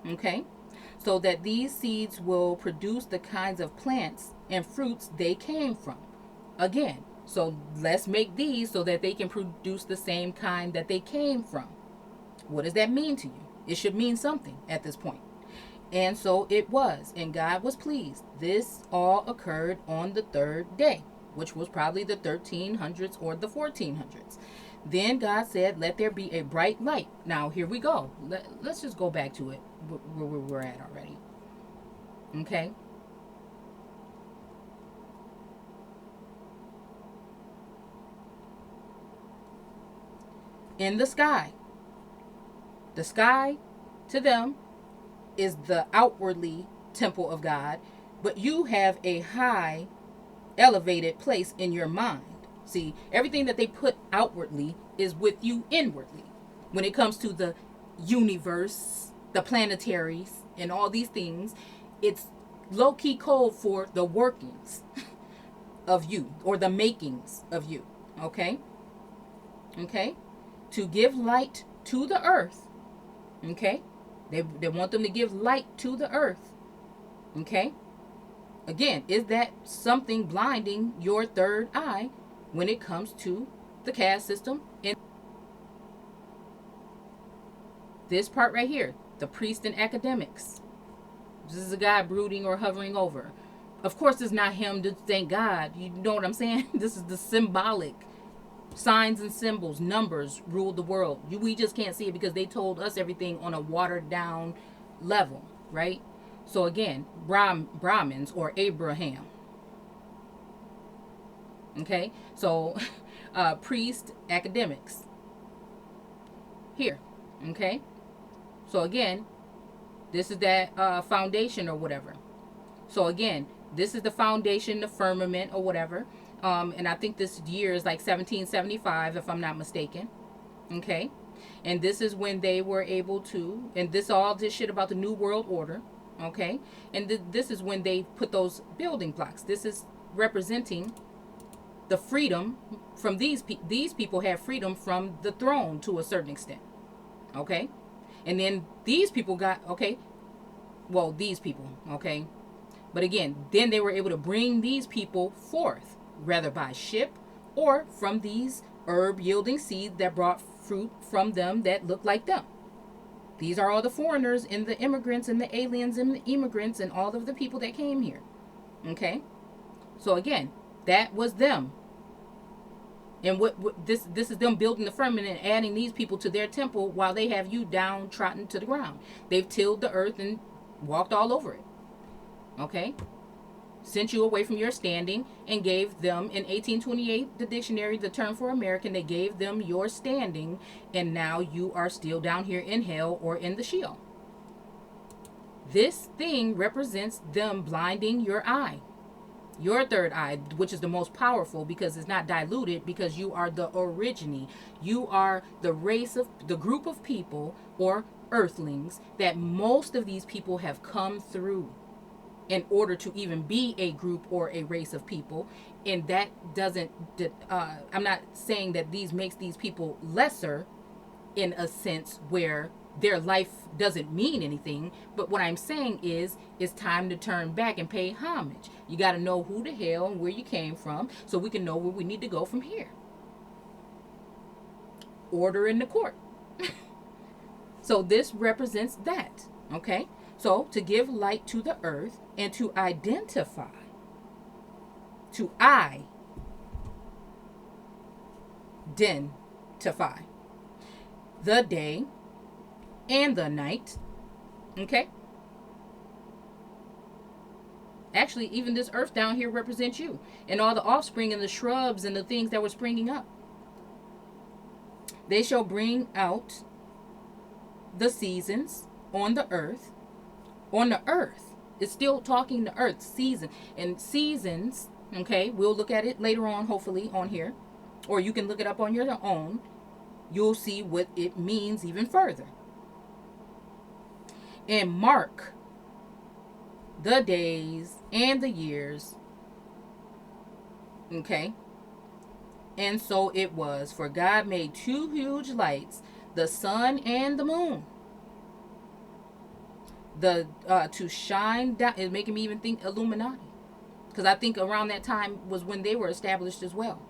Okay. So that these seeds will produce the kinds of plants and fruits they came from. Again, so let's make these so that they can produce the same kind that they came from. What does that mean to you? It should mean something at this point. And so it was, and God was pleased. This all occurred on the third day, which was probably the 1300s or the 1400s. Then God said, let there be a bright light. Now, here we go. Let's just go back to it where we're at already. Okay. In the sky. The sky, to them, is the outwardly temple of God, but you have a high, elevated place in your mind. See, everything that they put outwardly is with you inwardly. When it comes to the universe, the planetaries, and all these things, it's low-key code for the workings of you, or the makings of you. Okay? Okay? To give light to the earth. Okay? They want them to give light to the earth. Okay? Again, is that something blinding your third eye when it comes to the caste system? And this part right here, the priest and academics. This is a guy brooding or hovering over. Of course, it's not him, thank God. You know what I'm saying? This is the symbolic. Signs and symbols, numbers rule the world. We just can't see it because they told us everything on a watered down level, right? So again, Brahmins or Abraham. Okay, so priest, academics. Here, okay? So again, this is that foundation or whatever. So again, this is the foundation, the firmament or whatever. And I think this year is like 1775, if I'm not mistaken. Okay. And this is when they were able to, and this shit about the New World Order. Okay. And this is when they put those building blocks. This is representing the freedom from these people have freedom from the throne to a certain extent. Okay. And then these people got, okay. Well, these people. Okay. But again, then they were able to bring these people forth, whether by ship or from these herb-yielding seeds that brought fruit from them that looked like them. These are all the foreigners and the immigrants and the aliens and the immigrants and all of the people that came here. Okay? So again, that was them. And what this is them building the firmament and adding these people to their temple while they have you downtrodden to the ground. They've tilled the earth and walked all over it. Okay? Sent you away from your standing and gave them, in 1828, the dictionary, the term for American, they gave them your standing, and now you are still down here in hell or in the Sheol. This thing represents them blinding your eye, your third eye, which is the most powerful because it's not diluted, because you are the origine. You are the group of people or earthlings that most of these people have come through in order to even be a group or a race of people. And that doesn't, I'm not saying that makes these people lesser in a sense where their life doesn't mean anything. But what I'm saying is, it's time to turn back and pay homage. You got to know who the hell and where you came from so we can know where we need to go from here. Order in the court. So this represents that, okay? So to give light to the earth and to identify, to identify the day and the night, okay? Actually, even this earth down here represents you and all the offspring and the shrubs and the things that were springing up. They shall bring out the seasons on the earth. On the earth. It's still talking the earth. Season. And seasons, okay, we'll look at it later on, hopefully, on here. Or you can look it up on your own. You'll see what it means even further. And mark the days and the years. Okay. And so it was. For God made two huge lights, the sun and the moon. To shine down, it's making me even think Illuminati, because I think around that time was when they were established as well.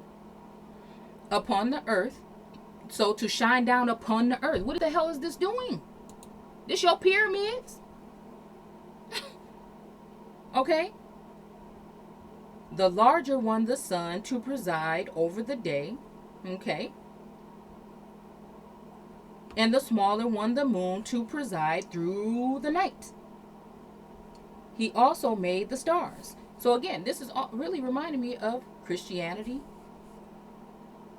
Upon the earth, so to shine down upon the earth. What the hell is this doing? This your pyramids? Okay. The larger one, the sun, to preside over the day. Okay. And the smaller one, the moon, to preside through the night. He also made the stars. So again, this is really reminding me of Christianity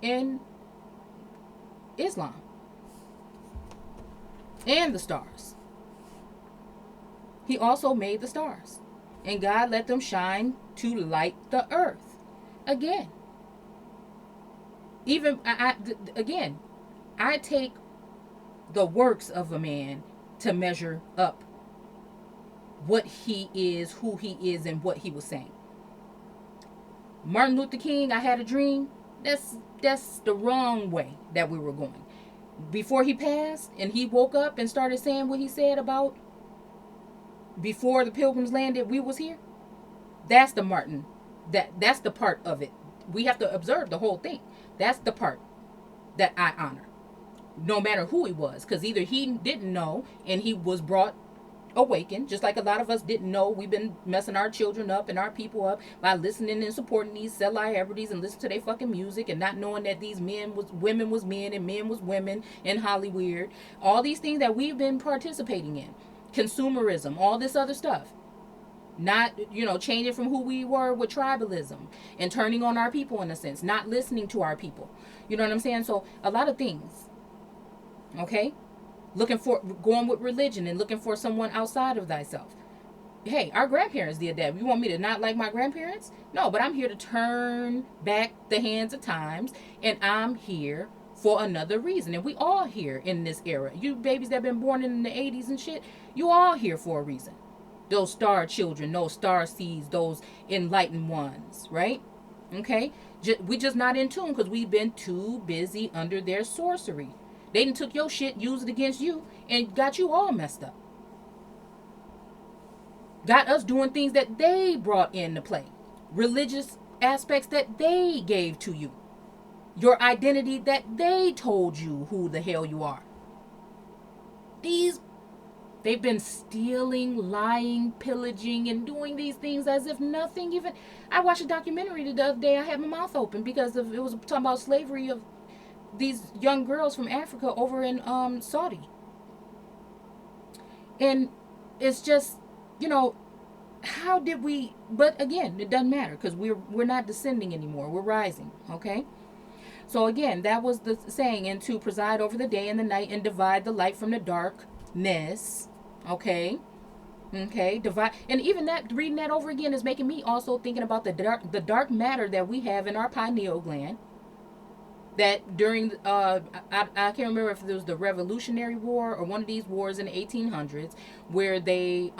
and Islam. And the stars. He also made the stars. And God let them shine to light the earth. Again. Even, I take the works of a man to measure up what he is, who he is, and what he was saying. Martin Luther King, I had a dream. That's the wrong way that we were going. before he passed and he woke up and started saying what he said about before the pilgrims landed, we was here. That's the Martin. That's the part of it. We have to observe the whole thing. That's the part that I honor, no matter who he was, because either he didn't know and he was brought awakened, just like a lot of us didn't know. We've been messing our children up and our people up by listening and supporting these celebrities and listening to their fucking music and not knowing that these women was men and men was women in Hollywood. All these things that we've been participating in, consumerism, all this other stuff. Not, changing from who we were with tribalism and turning on our people in a sense, not listening to our people. You know what I'm saying? So a lot of things. Okay? Going with religion and looking for someone outside of thyself. Hey, our grandparents did that. You want me to not like my grandparents? No, but I'm here to turn back the hands of times, and I'm here for another reason. And we all here in this era. You babies that been born in the 80s and shit, you all here for a reason. Those star children, those star seeds, those enlightened ones, right? Okay? We just not in tune because we've been too busy under their sorcery. They done took your shit, used it against you, and got you all messed up. Got us doing things that they brought into play. Religious aspects that they gave to you. Your identity that they told you who the hell you are. They've been stealing, lying, pillaging, and doing these things as if nothing even... I watched a documentary the other day. I had my mouth open because it was talking about slavery of these young girls from Africa over in Saudi. And it's just, how did we... But again, it doesn't matter because we're not descending anymore. We're rising, okay? So again, that was the saying, and to preside over the day and the night and divide the light from the darkness, okay? Okay, divide. And even that, reading that over again is making me also thinking about the dark matter that we have in our pineal gland. That during, I can't remember if it was the Revolutionary War or one of these wars in the 1800s, where they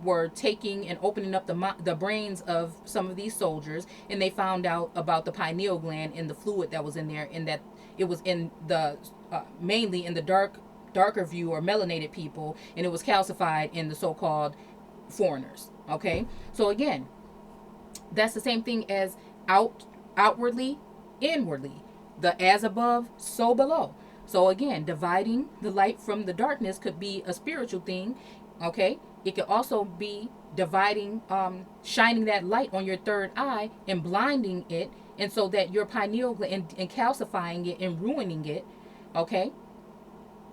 were taking and opening up the brains of some of these soldiers, and they found out about the pineal gland and the fluid that was in there, and that it was in the mainly in the darker view or melanated people, and it was calcified in the so-called foreigners. Okay, so again, that's the same thing as outwardly, inwardly. The as above, so below. So again, dividing the light from the darkness could be a spiritual thing. Okay, it could also be dividing, shining that light on your third eye and blinding it, and so that your pineal gland and calcifying it and ruining it. Okay,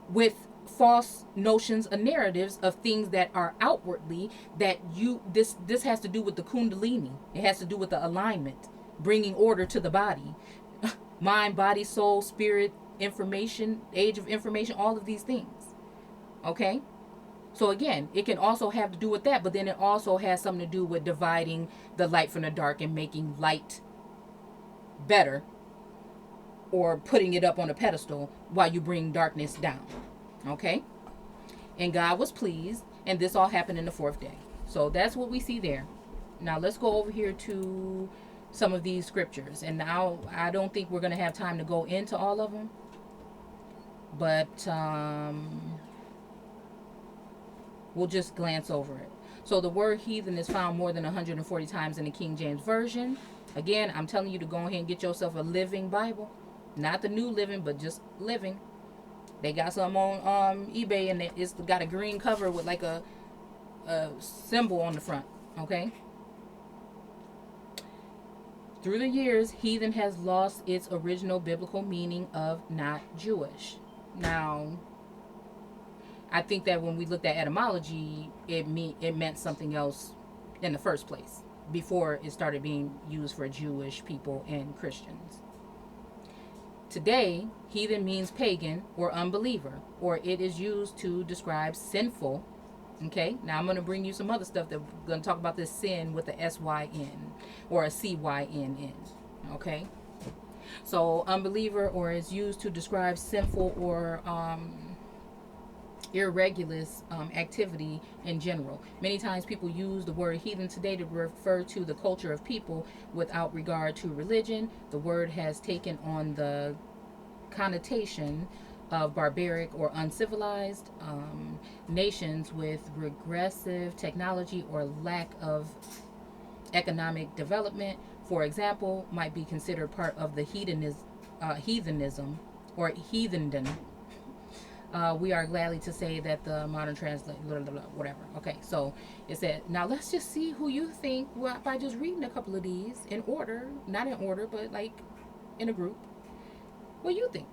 with false notions and narratives of things that are outwardly that this has to do with the kundalini. It has to do with the alignment, bringing order to the body. Mind, body, soul, spirit, information, age of information, all of these things. Okay? So again, it can also have to do with that, but then it also has something to do with dividing the light from the dark and making light better, or putting it up on a pedestal while you bring darkness down. Okay? And God was pleased, and this all happened in the fourth day. So that's what we see there. Now let's go over here to some of these scriptures, and now I don't think we're going to have time to go into all of them, but we'll just glance over it. So the word heathen is found more than 140 times in the King James Version. Again, I'm telling you to go ahead and get yourself a Living Bible, not the New Living, but just Living. They got some on eBay, and it's got a green cover with like a symbol on the front. Okay. Through the years, heathen has lost its original biblical meaning of not Jewish. Now, I think that when we looked at etymology, it meant something else in the first place, before it started being used for Jewish people and Christians. Today, heathen means pagan or unbeliever, or it is used to describe sinful. Okay, now I'm going to bring you some other stuff that we're going to talk about this sin with a S-Y-N or a C-Y-N-N. Okay, so unbeliever, or is used to describe sinful or irregular activity in general. Many times people use the word heathen today to refer to the culture of people without regard to religion. The word has taken on the connotation of barbaric or uncivilized nations with regressive technology or lack of economic development, for example, might be considered part of the heathenism or heathendom. We are gladly to say that the modern translate, whatever. Okay, so it said, now let's just see who you think, well, by just reading a couple of these in order, not in order, but like in a group. What you think?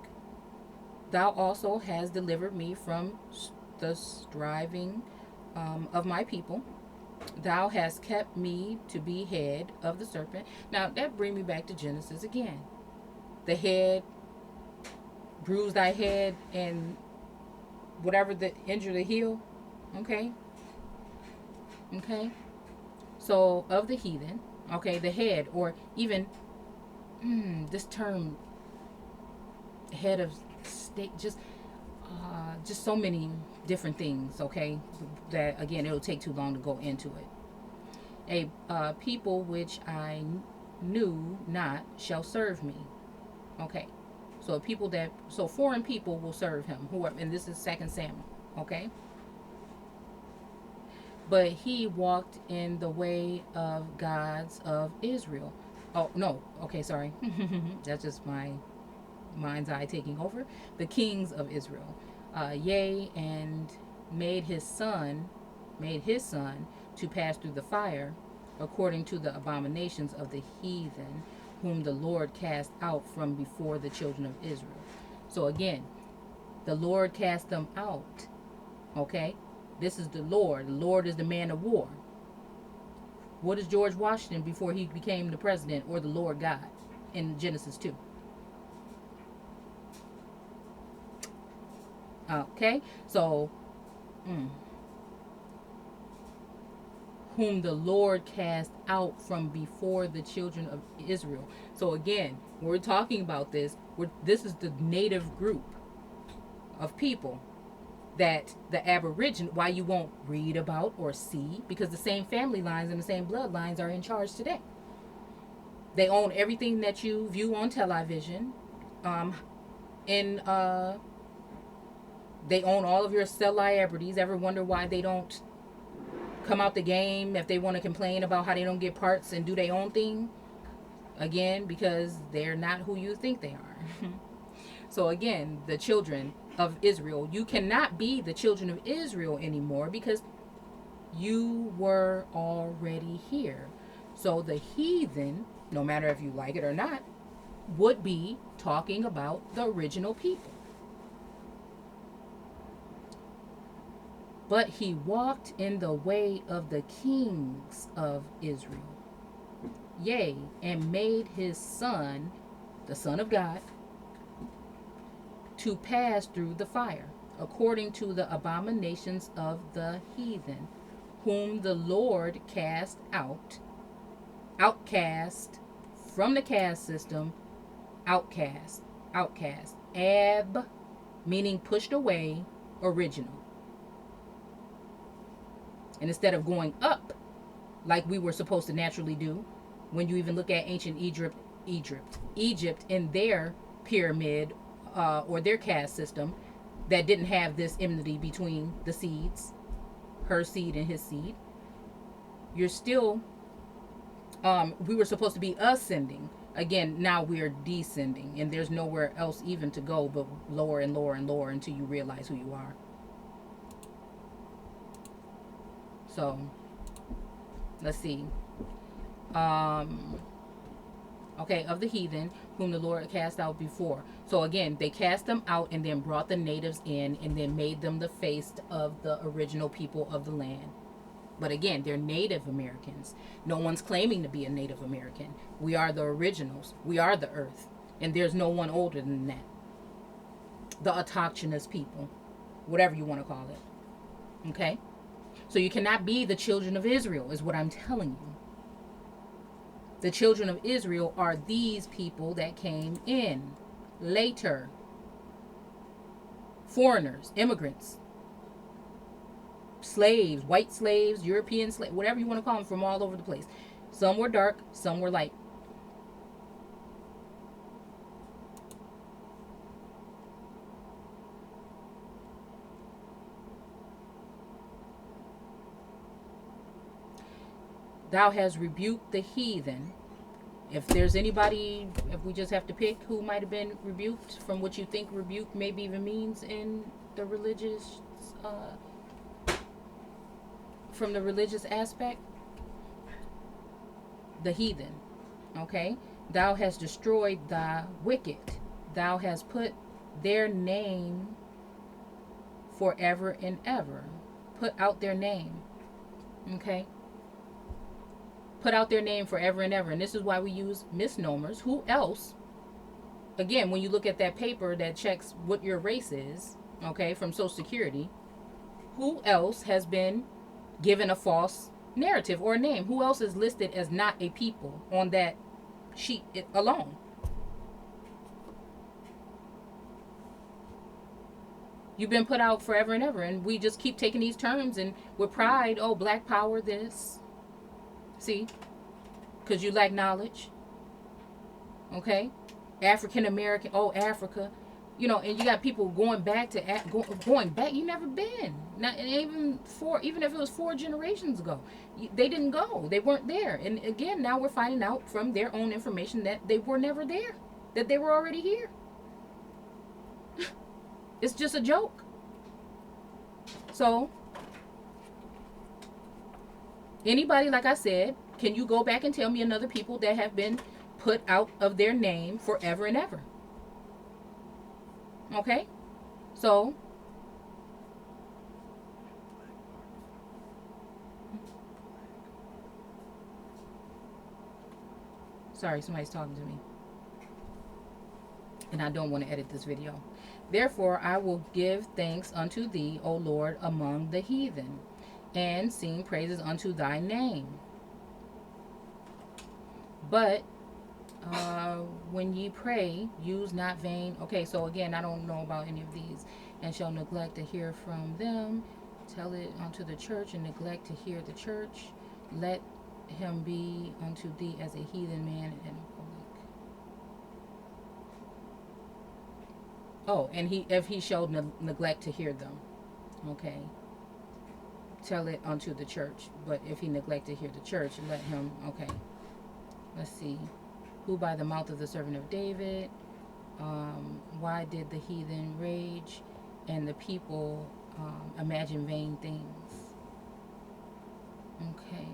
Thou also has delivered me from the striving of my people. Thou hast kept me to be head of the serpent. Now that brings me back to Genesis again. The head, bruise thy head, and whatever the injure the heel. Okay. Okay. So of the heathen. Okay, the head, or even this term, head of state, just so many different things. Okay, that again it'll take too long to go into it. A people which I knew not shall serve me. Okay, so foreign people will serve him. Whoever, and this is 2 Samuel. Okay, but he walked in the way of gods of Israel. Oh no, okay, sorry. That's just my mind's eye taking over. The kings of Israel, yea, and made his son to pass through the fire, according to the abominations of the heathen, whom the Lord cast out from before the children of Israel. So again, the Lord cast them out. Okay, this is the Lord. The Lord is the man of war. What is George Washington before he became the president, or the Lord God in Genesis 2? Okay, so whom the Lord cast out from before the children of Israel. So again, we're talking about this. This is the native group of people that the Aborigine, why you won't read about or see, because the same family lines and the same bloodlines are in charge today. They own everything that you view on television. In They own all of your celebrities. Ever wonder why they don't come out the game if they want to complain about how they don't get parts and do their own thing? Again, because they're not who you think they are. So again, the children of Israel, you cannot be the children of Israel anymore because you were already here. So the heathen, no matter if you like it or not, would be talking about the original people. But he walked in the way of the kings of Israel, yea, and made his son, the Son of God, to pass through the fire, according to the abominations of the heathen, whom the Lord cast out, outcast from the caste system, outcast. Ab, meaning pushed away, original. And instead of going up like we were supposed to naturally do, when you even look at ancient Egypt in their pyramid or their caste system that didn't have this enmity between the seeds, her seed and his seed, you're still, we were supposed to be ascending. Again, now we are descending, and there's nowhere else even to go but lower and lower and lower until you realize who you are. So, let's see. Okay, of the heathen, whom the Lord cast out before. So again, they cast them out and then brought the natives in and then made them the face of the original people of the land. But again, they're Native Americans. No one's claiming to be a Native American. We are the originals. We are the earth. And there's no one older than that. The autochthonous people, whatever you want to call it. Okay? So you cannot be the children of Israel, is what I'm telling you. The children of Israel are these people that came in later. Foreigners, immigrants, slaves, white slaves, European slaves, whatever you want to call them, from all over the place. Some were dark, some were light. Thou hast rebuked the heathen. If there's anybody, if we just have to pick who might have been rebuked from what you think rebuke maybe even means in the religious, from the religious aspect, the heathen. Okay? Thou hast destroyed the wicked. Thou hast put their name forever and ever. Put out their name. Okay? Put out their name forever and ever. And this is why we use misnomers. Who else, again, when you look at that paper that checks what your race is, okay, from Social Security, who else has been given a false narrative or name? Who else is listed as not a people on that sheet alone? You've been put out forever and ever, and we just keep taking these terms and with pride, oh, black power this. See? Because you lack knowledge. Okay? African American, oh, Africa. You know, and you got people going back to going back. You never been. Not even if it was 4 generations ago, they didn't go. They weren't there. And again, now we're finding out from their own information that they were never there, that they were already here. It's just a joke. So, anybody, like I said, can you go back and tell me another people that have been put out of their name forever and ever? Okay? So, sorry, somebody's talking to me. And I don't want to edit this video. Therefore, I will give thanks unto thee, O Lord, among the heathen, and sing praises unto thy name. But when ye pray, use not vain. Okay, so again, I don't know about any of these. And shall neglect to hear from them. Tell it unto the church, and neglect to hear the church. Let him be unto thee as a heathen man and oh, and if he showed neglect to hear them. Okay. Tell it unto the church. But if he neglect to hear the church, let him, okay. Let's see. Who by the mouth of the servant of David, why did the heathen rage and the people imagine vain things? Okay.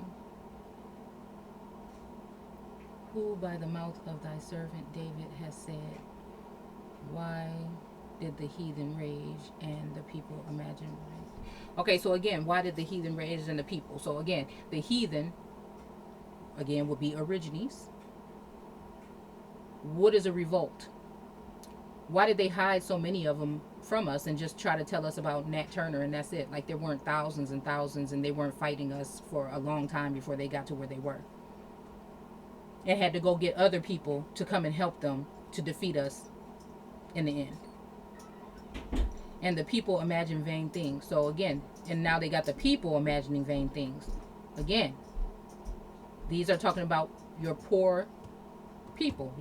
Who by the mouth of thy servant David has said, why did the heathen rage and the people imagine? Okay, so again, why did the heathen rage and the people? So again, the heathen, again, would be origines. What is a revolt? Why did they hide so many of them from us and just try to tell us about Nat Turner and that's it? Like there weren't thousands and thousands, and they weren't fighting us for a long time before they got to where they were. And had to go get other people to come and help them to defeat us in the end. And the people imagine vain things. So again, and now they got the people imagining vain things. Again, these are talking about your poor people,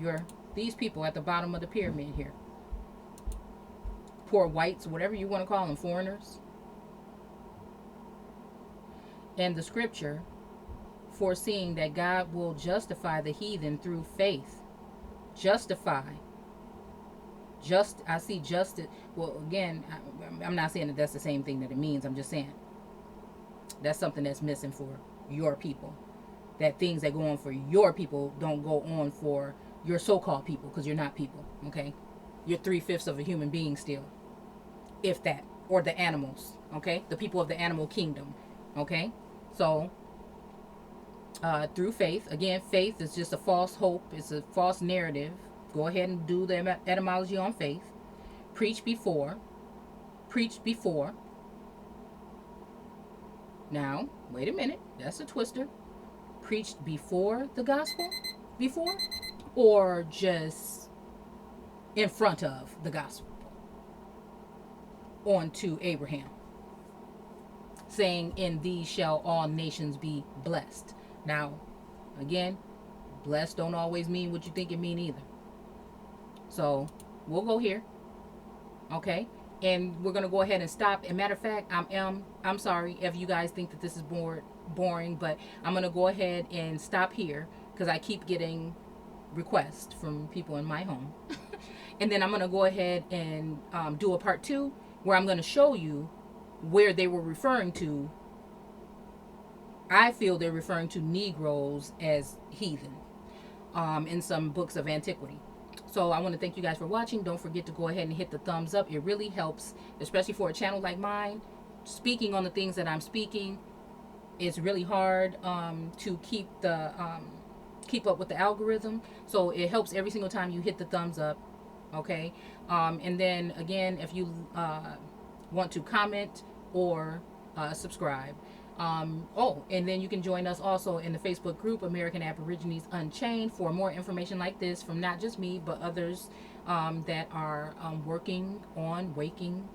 these people at the bottom of the pyramid here. Poor whites, whatever you want to call them, foreigners. And the scripture, foreseeing that God will justify the heathen through faith. Justify. I see justice. Well, again, I'm not saying that that's the same thing that it means. I'm just saying that's something that's missing for your people. That things that go on for your people don't go on for your so-called people, because you're not people, okay? You're 3/5 of a human being still, if that, or the animals, okay? The people of the animal kingdom, okay? So, through faith, again, faith is just a false hope. It's a false narrative. Go ahead and do the etymology on faith. Preach before. Now, wait a minute. That's a twister. Preached before the gospel? Before? Or just in front of the gospel? On to Abraham. Saying, in these shall all nations be blessed. Now, again, blessed don't always mean what you think it mean either. So, we'll go here. Okay? And we're going to go ahead and stop. And matter of fact, I'm sorry if you guys think that this is bored. boring, but I'm going to go ahead and stop here because I keep getting requests from people in my home. And then I'm going to go ahead and do a part 2 where I'm going to show you where they were referring to. I feel they're referring to Negroes as heathen in some books of antiquity. So I want to thank you guys for watching. Don't forget to go ahead and hit the thumbs up. It really helps, especially for a channel like mine. Speaking on the things that I'm speaking, it's really hard to keep up with the algorithm. So it helps every single time you hit the thumbs up. Okay. And then again, if you want to comment or subscribe. Oh, and then you can join us also in the Facebook group American Aborigines Unchained for more information like this from not just me but others that are working on waking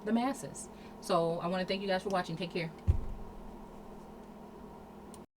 the masses. So I want to thank you guys for watching. Take care.